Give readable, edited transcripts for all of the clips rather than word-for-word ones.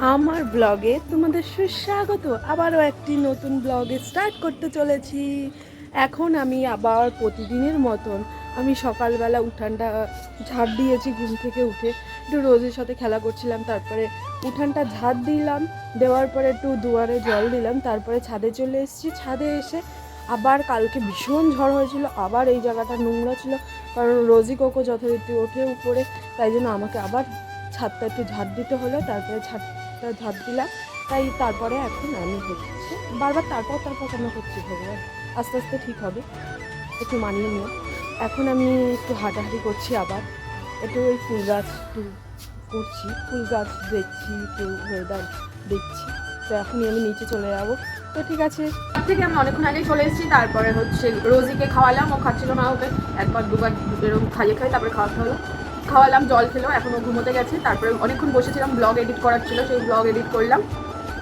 আমার ব্লগে তোমাদের সুস্বাগত। আবারও একটি নতুন ব্লগে স্টার্ট করতে চলেছি। এখন আমি আবার প্রতিদিনের মতন আমি সকালবেলা উঠানটা ঝাড় দিয়েছি, ঘুম থেকে উঠে একটু রোজের সাথে খেলা করছিলাম, তারপরে উঠানটা ঝাড় দিলাম, দেওয়ার পরে একটু দুয়ারে জল দিলাম, তারপরে ছাদে চলে এসেছি। ছাদে এসে আবার কালকে ভীষণ ঝড় হয়েছিল, আবার এই জায়গাটা নোংরা ছিল, কারণ রোজি কোকো যথারীতি ওঠে উপরে, তাই জন্য আমাকে আবার ছাদটা একটু ঝাড় দিতে হলো। তারপরে ছাদটা ঝাড় দিলাম, তাই তারপরে এখন আমি হচ্ছে বারবার তারপর কেন করছি ভগবান, আস্তে আস্তে ঠিক হবে, একটু মানিয়ে নিও। এখন আমি একটু হাঁটাহাঁটি করছি, আবার একটু ওই ফুল গাছ একটু করছি, ফুল গাছ দেখছি, একটু ওয়েদার দেখছি। তো এখনই আমি নিচে চলে যাবো। তো ঠিক আছে, তার থেকে আমি অনেকক্ষণ আগেই চলে এসেছি। তারপরে হচ্ছে রোজিকে খাওয়ালাম, ও খাচ্ছিল না, ওকে একবার দুবার এরকম খাইয়ে তারপরে খাওয়াতে হলো, খাওয়ালাম, জল খেলো, এখন ও ঘুমোতে গেছে। তারপরে অনেকক্ষণ বসেছিলাম, ব্লগ এডিট করার ছিল, সেই ব্লগ এডিট করলাম।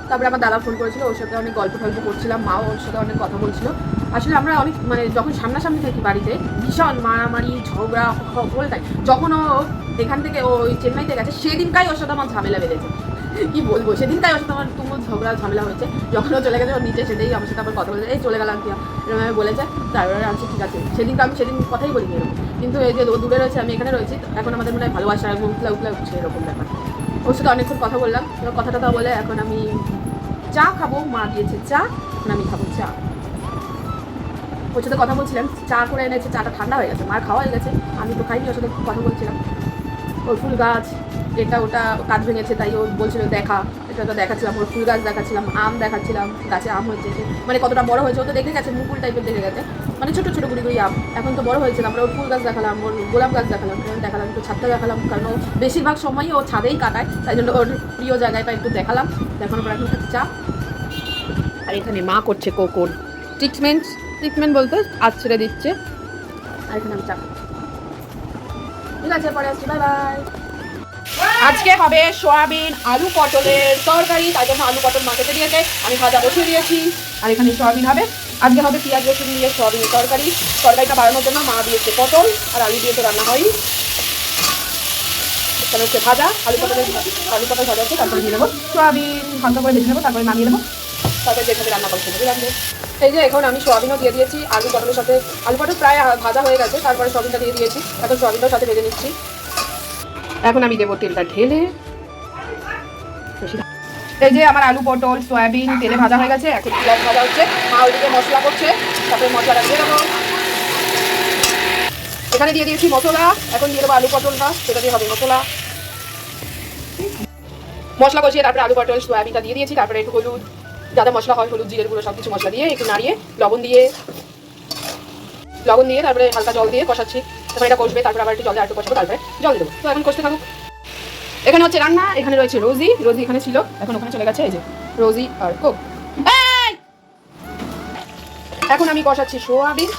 তারপরে আমার দাদা ফোন করেছিল, ওর সাথে অনেক গল্প করছিলাম, মাও ওর সাথে অনেক কথা বলছিল। আসলে আমরা অনেক যখন সামনাসামনি থাকি বাড়িতে ভীষণ মারামারি ঝগড়া বলতাই। যখন ও এখান থেকে ওই চেন্নাইতে গেছে সেদিনকাই ওর সাথে আমার ঝামেলা বেড়েছে, কি বলবো, সেদিনকাই ওর সাথে আমার তুমুল ঝামেলা হয়েছে। যখন ও চলে গেছে ওর নিচে, সেটাই আমার সাথে আবার কথা বলেছে, এই চলে গেলাম কি এরকম বলেছে। তারপরে আমি ঠিক আছে, সেদিন কথাই বলিনি এরকম। কিন্তু এই যে দূরে রয়েছে, আমি এখানে রয়েছি, এখন আমাদের মনে হয় ভালোবাসা উঠলা উঠছে এরকম ব্যাপার। ওর সাথে অনেকক্ষণ কথা বললাম, কথাটা বলে এখন আমি চা খাবো, মা দিয়েছে চা, এখন আমি খাবো চা। ওর সাথে কথা বলছিলাম, চা করে এনেছে, চাটা ঠান্ডা হয়ে গেছে, মার খাওয়া হয়ে গেছে, আমি তো খাইনি। ওর সাথে কথা বলছিলাম, ওর ফুল গাছ এটা ওটা কাজ ভেঙেছে, তাই ও বলছিল দেখা, এটা তো দেখাচ্ছিলাম, ওর ফুল গাছ দেখাচ্ছিলাম, আম দেখাচ্ছিলাম, গাছে আম হয়েছে, মানে কতটা বড় হয়েছে, ও তো দেখে গেছে, মুকুল টাইপের দেখে গেছে, মানে ছোটো ছোটো গুড়ি গুড়ি আম, এখন তো বড় হয়েছে। আমরা ওর ফুল গাছ দেখালাম, ওর গোলাপ গাছ দেখালাম, একটু ছাদটা দেখালাম, কারণ ও বেশিরভাগ সময়ই ও ছাদেই কাটায়, তাই জন্য ওর প্রিয় জায়গাটা একটু দেখালাম। দেখানোর পর এখন চা, আর এখানে মা করছে কোকোর ট্রিটমেন্ট বলতে আছড়ে দিচ্ছে, আর এখানে আমি চা। ঠিক আছে, পরে আসছি, বাই বাই। আজকে হবে সোয়াবিন আলু পটলের তরকারি, তাই জন্য আলু পটল মাখতে দিয়েছে, আমি ভাজা বসিয়ে দিয়েছি, আর এখানে সোয়াবিন হবে। আজকে হবে পেঁয়াজ রসুন দিয়ে সোয়াবিনের তরকারিটা বাড়ানোর জন্য মা দিয়েছে পটল আর আলু দিয়ে তো রান্না হয়নি, তাহলে হচ্ছে ভাজা আলু পটল ভাজা হচ্ছে, তারপরে দিয়ে দেবো সোয়াবিন, হালকা করে ভেজে নেবো, তারপরে নামিয়ে দেবো, তারপরে যেখানে রান্না করতে হবে রাখবো। এই যে এখন আমি সোয়াবিনও দিয়ে দিয়েছি আলু পটলের সাথে, আলু পটল প্রায় ভাজা হয়ে গেছে, তারপরে সোয়াবিনটা দিয়ে দিয়েছি, এখন সোয়াবিনটার সাথে ভেজে নিচ্ছি। এখন আমি দেবো তেলটা ঢেলে। এই যে আমার আলু পটল সয়াবিন তেলে ভাজা হয়ে গেছে, এখন পেঁয়াজ ভাজা হচ্ছে, মা ওইদিকে মশলা করছে, তারপরে মশলাটা দিয়ে দেবো। এখানে দিয়ে দিয়েছি মশলা, এখন দিয়ে দেবো আলু পটলটা, সেটা দিয়ে হবে মশলা কষিয়ে, তারপরে আলু পটল সয়াবিনটা দিয়ে দিয়েছি, তারপরে একটু হলুদ, যাতে মশলা হয়, হলুদ জিরের গুঁড়ো সব কিছু মশলা দিয়ে একটু নাড়িয়ে লবণ দিয়ে তারপরে হালকা জল দিয়ে কষাচ্ছি। তারপরে এটা কষবে, তারপরে আবার একটু জল দিয়ে একটু কষাবো, তারপরে জল দেবো। তো এখন কষতে থাকুক। এখানে হচ্ছে রান্না, এখানে রয়েছে রোজি এখানে ছিল, এখন ওখানে চলে গেছে। এই যে রোজি আর কোক। এখন আমি কষাচ্ছি সোয়াবিন,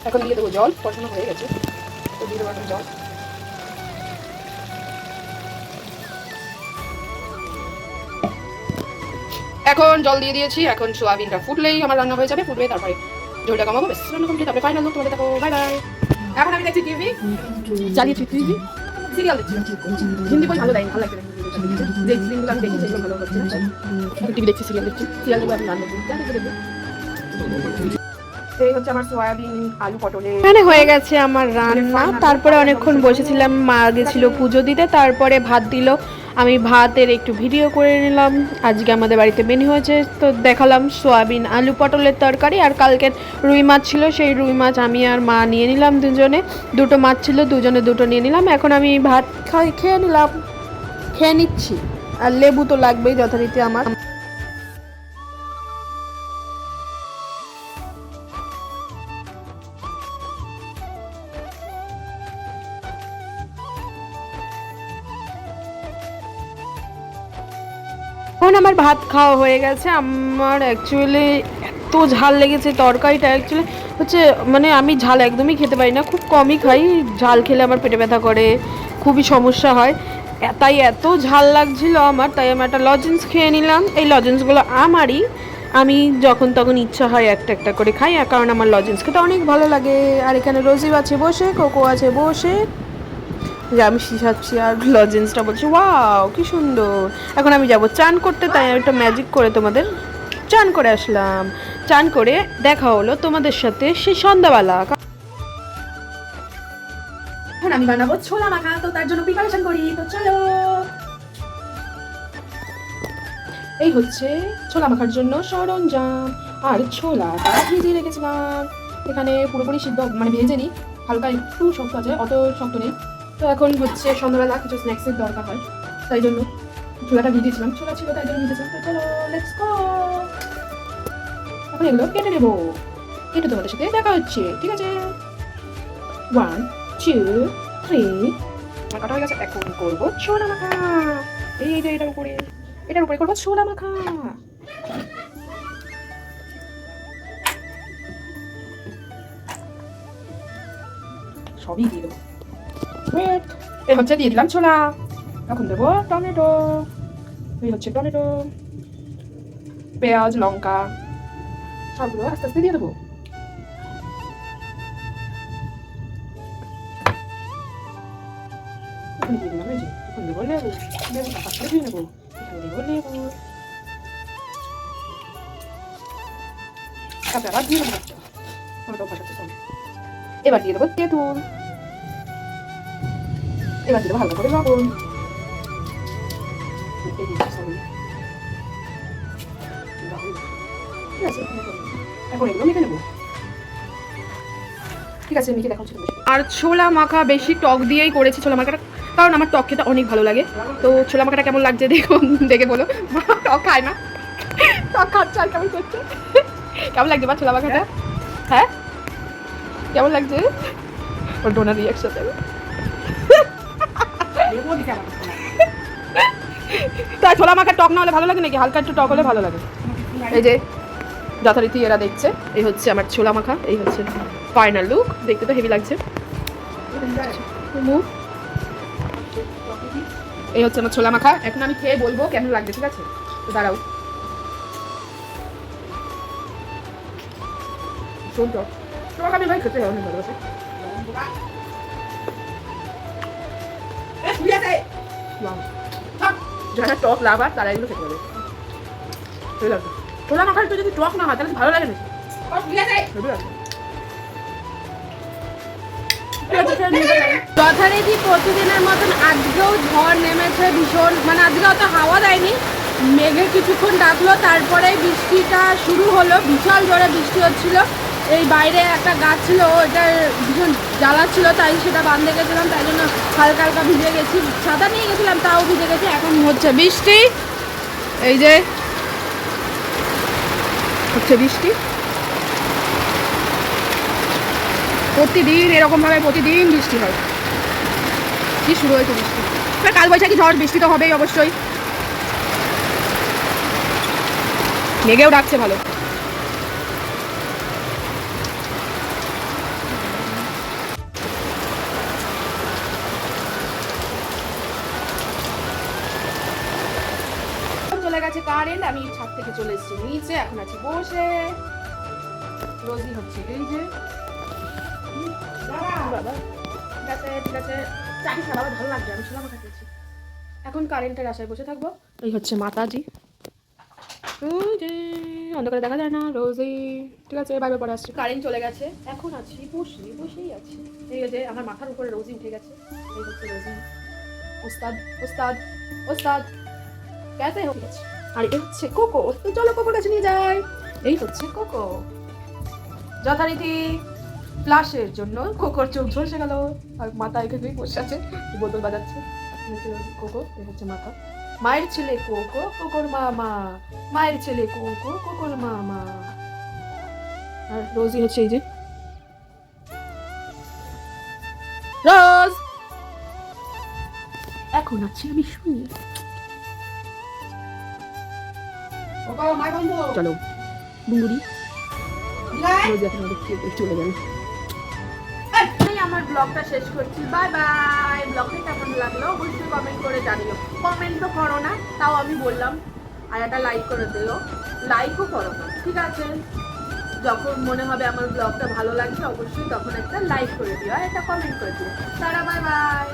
এখন দিয়ে দেবো জল, কষানো হয়ে গেছে, তো দিয়ে দেবো এখন জল। এখন জল দিয়ে দিয়েছি, এখন সোয়াবিনটা ফুটলেই আমার রান্না হয়ে যাবে, ফুটবে, তারপরে ঝোলটা কমাবো, বেশ রান্না কমপ্লিট, তারপরে ফাইনাল লুক তোমাদের দেখো, বাই বাই। এখন আমি দেখছি টিভি, চালিয়েছি টিভি, সিরিয়াল দেখছি, হিন্দি বই ভালো দেয়নি, ভালো লাগছে যে সিরিয়ালগুলো আমি দেখি সেগুলো ভালো হচ্ছে না, টিভি দেখছি, সিরিয়াল দেখবো, আমি রান্না দেখবো। এখানে হয়ে গেছে আমার রান্না, তারপরে অনেকক্ষণ বসেছিলাম, মা গেছিল পুজো দিতে, তারপরে ভাত দিল, আমি ভাতের একটু ভিডিও করে নিলাম। আজকে আমাদের বাড়িতে মেনু হয়েছে, তো দেখালাম সোয়াবিন আলু পটলের তরকারি, আর কালকের রুই মাছ ছিল, সেই রুই মাছ আমি আর মা নিয়ে নিলাম, দুটো মাছ ছিল, দুজনে দুটো নিয়ে নিলাম। এখন আমি ভাত খেয়ে নিচ্ছি, আর লেবু তো লাগবেই যথারীতি আমার। এখন আমার ভাত খাওয়া হয়ে গেছে। আমার অ্যাকচুয়ালি এত ঝাল লেগেছে তরকারিটা, অ্যাকচুয়ালি হচ্ছে মানে আমি ঝাল একদমই খেতে পারি না, খুব কমই খাই, ঝাল খেলে আমার পেটে ব্যথা করে, খুবই সমস্যা হয়, তাই এত ঝাল লাগছিল আমার, তাই আমি একটা লজেন্স খেয়ে নিলাম। এই লজেন্সগুলো আমারই, আমি যখন তখন ইচ্ছা হয় একটা একটা করে খাই, কারণ আমার লজেন্স খেতে অনেক ভালো লাগে। আর এখানে রোজিব আছে বসে, কোকো আছে বসে, যে আমি শিশাচ্ছি আর লজেন্সটা বলছি ওয়াও কি সুন্দর। এখন আমি যাব চান করতে, তাই আমি একটা ম্যাজিক করে তোমাদের চান করে আসলাম। চান করে দেখা হলো তোমাদের সাথে সেই সন্ধ্যাবেলা। এখন আমি বানাবো ছোলা মাখা, তো তার জন্য প্রিপারেশন করি, তো চলো। এই হচ্ছে ছোলা মাখার জন্য সরঞ্জাম। আর ছোলাটা ভিজিয়ে রেখেছিলাম, এখানে পুরোপুরি সিদ্ধ মানে ভেজে নিই, হালকা একটু শক্ত আছে, অত শক্ত নেই। তো এখন হচ্ছে সন্ধ্যাবেলা কিছু স্ন্যাক্সের দরকার হয়, তাই জন্য ছোলাটা ভিজিয়েছিলাম, ছোলা ছিল তাই জন্য ভিজেছিলাম। তো চলো লেটস গো। এখন এগুলো কেটে নেবো, কেটে তোমাদের সাথে দেখা হচ্ছে, ঠিক আছে? 1 2 3 আমার কাটা হয়ে গেছে। এখন করবো ছোলা মাখা। এই যে এটার উপরে করবো ছোলা মাখা। সবই দিয়ে দেবো। এই হচ্ছে দিয়ে দিলাম ছোলা। এখন দেবো টমেটো। এই হচ্ছে টমেটো, পেঁয়াজ, লঙ্কা, সবগুলো আস্তে আস্তে দিয়ে দেবো। এখন দিয়ে দিলাম এই যে, এখন দেবো লেবু, লেবুটা পাশে দিয়ে নেবো। এখানে দেবো লেবু, তারপরে আবার দিয়ে দেবো টমেটো ভাসাতে সব। এবার দিয়ে দেবো তেঁতুল, এবার দিয়ে দেবো হালকা করে লবণ। ঠিক আছে, এখন এগুলো মেখে নেবো। ঠিক আছে, মেখে দেখাচ্ছি। আর ছোলা মাখা বেশি টক দিয়েই করেছি ছোলা মাখাটা, কারণ আমার টক খেতে অনেক ভালো লাগে। তো ছোলা মাখাটা কেমন লাগছে দেখুন, দেখে বলো। টক খায় না, টক খাচ্ছে আর কেমন করছে। কেমন লাগছে বা ছোলা মাখাটা? হ্যাঁ কেমন লাগছে? ওর ডোনার রিয়াকশন দেবে। তাই ছোলা মাখা টক না হলে ভালো লাগে নাকি? হালকা একটু টক হলে ভালো লাগে। এই যে যথারীতি এরা দেখছে, এই হচ্ছে আমার ছোলা মাখা, এই হচ্ছে ফাইনাল লুক। দেখতে তো হেভি লাগছে। এই হচ্ছে আমার ছোলা মাখা। এখন আমি খেয়ে বলবো কেমন লাগছে, ঠিক আছে? তো দাঁড়াও। সুন্দর টক, আমি ভাই খেতে অনেক ভালোবাসি। যারা টক লাভার তারা এগুলো খেতে পারে। ছোলা মাখার তো যদি টক না হয় তাহলে ভালো লাগে না। যথারীতি প্রতিদিনের মতন আজকেও ঝড় নেমেছে ভীষণ, মানে আজকে অত হাওয়া দেয়নি, মেঘে কিছুক্ষণ ডাকলো, তারপরে বৃষ্টিটা শুরু হলো। বিশাল জোরে বৃষ্টি হচ্ছিল। এই বাইরে একটা গাছ ছিল, ওইটা ভীষণ জ্বালা ছিল, তাই সেটা বাঁধে গেছিলাম, তাই জন্য হালকা হালকা ভিজে গেছি। ছাতা নিয়ে গেছিলাম, তাও ভিজে গেছি। এখন হচ্ছে বৃষ্টি, এই যে হচ্ছে বৃষ্টি। প্রতিদিন এরকমভাবে প্রতিদিন বৃষ্টি হয়। কি শুরু হয়েছে বৃষ্টি, কাল বৈশাখী ঝড়, বৃষ্টি তো হবেই অবশ্যই। মেঘেও ডাকছে ভালো। চলে গেছে কারেন্ট, আমি ছাদ থেকে চলে এসেছি নিচে, এখন আছি বসে। রোজি হচ্ছে এই যে বাবা, ঠিক আছে ঠিক আছে, চাকরি খাওয়া ভালো লাগছে, আমি ছোলা মাখা খেয়েছি। এখন কারেন্টের আশায় বসে থাকবো। এই হচ্ছে মাতাজি, অন্ধকারে দেখা যায় না। রোজি ঠিক আছে, বাইরে পরে আসছে। কারেন্ট চলে গেছে, এখন আছি বসেই আছি। এই যে আমার মাথার উপরে রোজি উঠে গেছে। এই হচ্ছে রোজি, ওস্তাদ ওস্তাদ ওস্তাদ কেসে হয়ে গেছে। আর এই হচ্ছে কোকো, তো চলো কোকোর কাছে নিয়ে যাই। এই হচ্ছে কোকো, যথারীতি ফ্লাশের জন্য কোকোর চোখ ঝলসে গেল, আর মাথা এখানে বসে আছে, বোতল বাজাচ্ছে। কোকো, এই হচ্ছে মাথা। মায়ের ছেলে কোকো, কোকোর মামা, মায়ের ছেলে কোকো, কোকোর মামা। আর রোজি হচ্ছে এই যে রোজ। এখন আছি আমি শুনি। চলো বুড়ি, রোজ এখন চলে যাবে। আমার ব্লগটা শেষ করছি, বাই বাই। ব্লগটা কেমন লাগলো অবশ্যই কমেন্ট করে জানিও। কমেন্ট তো করো না, তাও আমি বললাম। আর একটা লাইক করে দিও, লাইকও করো না, ঠিক আছে? যখন মনে হবে আমার ব্লগটা ভালো লাগছে অবশ্যই তখন একটা লাইক করে দিও আর একটা কমেন্ট করে দিও। তারা বাই বাই।